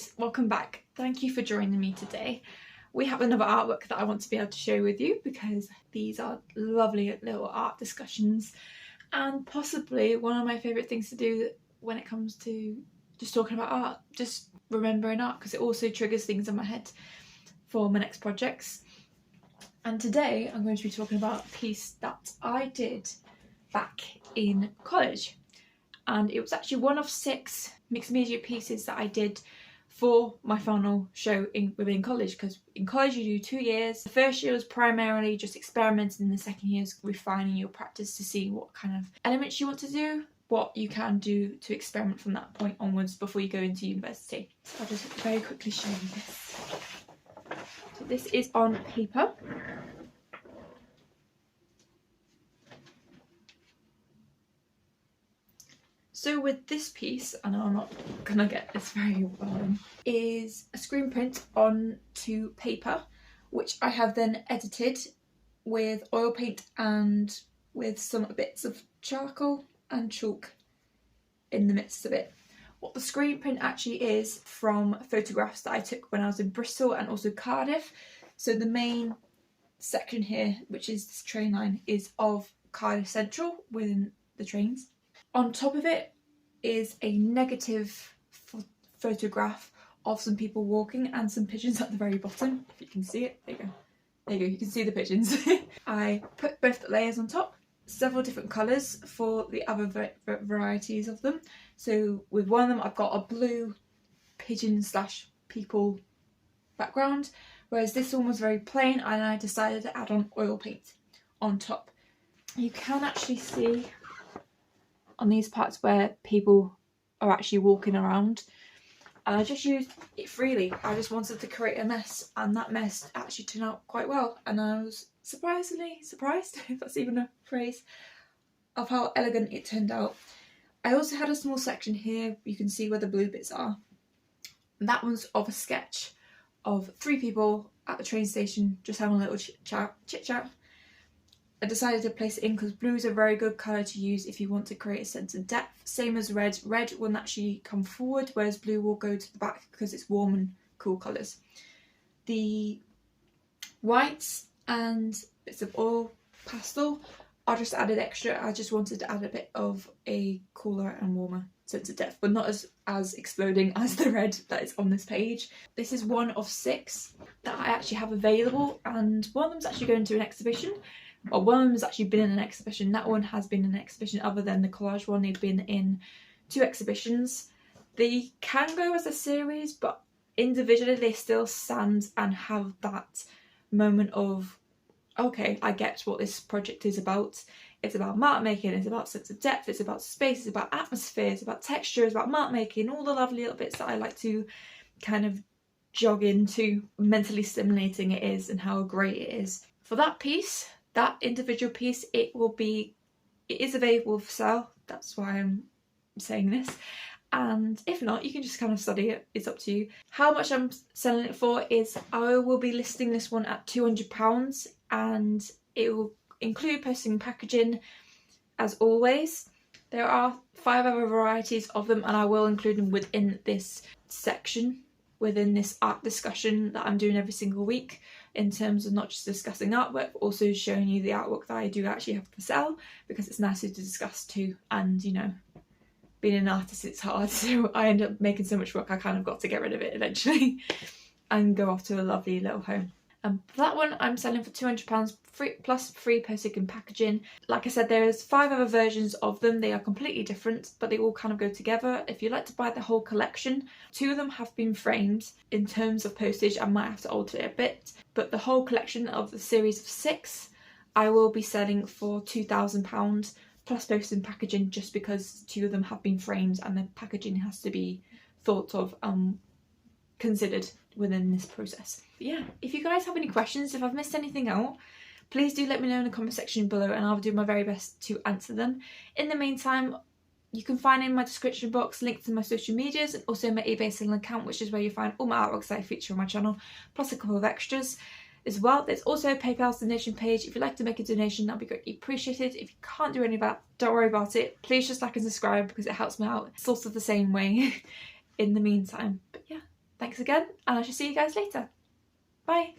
guys, welcome back. Thank you for joining me today. We have another artwork that I want to be able to share with you because these are lovely little art discussions and possibly one of my favourite things to do when it comes to just talking about art, just remembering art, because it also triggers things in my head for my next projects. And today I'm going to be talking about a piece that I did back in college. And it was actually one of 6 mixed media pieces that I did for my final show within college, because in college you do 2 years. The first year was primarily just experimenting, and the second year is refining your practice to see what kind of elements you want to do, what you can do to experiment from that point onwards before you go into university. So I'll just very quickly show you this. So this is on paper. So with this piece, and I'm not gonna get this very well, is a screen print onto paper, which I have then edited with oil paint and with some bits of charcoal and chalk in the midst of it. What the screen print actually is from photographs that I took when I was in Bristol and also Cardiff. So the main section here, which is this train line, is of Cardiff Central within the trains. On top of it is a negative photograph of some people walking and some pigeons at the very bottom. If you can see it, there you go. There you go, you can see the pigeons. I put both the layers on top, several different colours for the other varieties of them. So with one of them I've got a blue pigeon / people background, whereas this one was very plain and I decided to add on oil paint on top. You can actually see on these parts where people are actually walking around, and I just used it freely. I just wanted to create a mess, and that mess actually turned out quite well, and I was surprisingly surprised, if that's even a phrase, of how elegant it turned out. I also had a small section here, you can see where the blue bits are. That one's of a sketch of 3 people at the train station just having a little chit chat. I decided to place it in because blue is a very good colour to use if you want to create a sense of depth. Same as red. Red will naturally come forward, whereas blue will go to the back because it's warm and cool colours. The whites and bits of oil pastel I just added extra. I just wanted to add a bit of a cooler and warmer sense of depth, but not as exploding as the red that is on this page. This is one of 6 that I actually have available, and one of them's actually going to an exhibition. Well, one of them has actually been in an exhibition. That one has been in an exhibition other than the collage one. They've been in 2 exhibitions. They can go as a series, but individually they still stand and have that moment of, okay, I get what this project is about. It's about mark making, it's about sense of depth, it's about space, it's about atmosphere, it's about texture, it's about mark making, all the lovely little bits that I like to kind of jog into, mentally stimulating it is and how great it is. For that piece, that individual piece, it is available for sale. That's why I'm saying this. And if not, you can just kind of study it. It's up to you. How much I'm selling it for is I will be listing this one at £200, and it will include posting and packaging as always. There are 5 other varieties of them, and I will include them within this section, within this art discussion that I'm doing every single week, in terms of not just discussing artwork, but also showing you the artwork that I do actually have to sell, because it's nicer to discuss too. And you know, being an artist, it's hard, so I end up making so much work I kind of got to get rid of it eventually and go off to a lovely little home. For that one I'm selling for £200 plus free postage and packaging. Like I said, there's 5 other versions of them. They are completely different, but they all kind of go together. If you'd like to buy the whole collection, 2 of them have been framed. In terms of postage, I might have to alter it a bit, but the whole collection of the series of 6 I will be selling for £2,000 plus postage and packaging, just because 2 of them have been framed and the packaging has to be thought of, considered within this process. But yeah, if you guys have any questions, if I've missed anything out, please do let me know in the comment section below, and I'll do my very best to answer them. In the meantime, you can find in my description box links to my social medias and also my eBay selling account, which is where you find all my artworks that I feature on my channel, plus a couple of extras as well. There's also a PayPal donation page. If you'd like to make a donation, that'd be greatly appreciated. If you can't do any of that, don't worry about it. Please just like and subscribe because it helps me out. It's also the same way in the meantime. But yeah, Thanks again, and I shall see you guys later. Bye.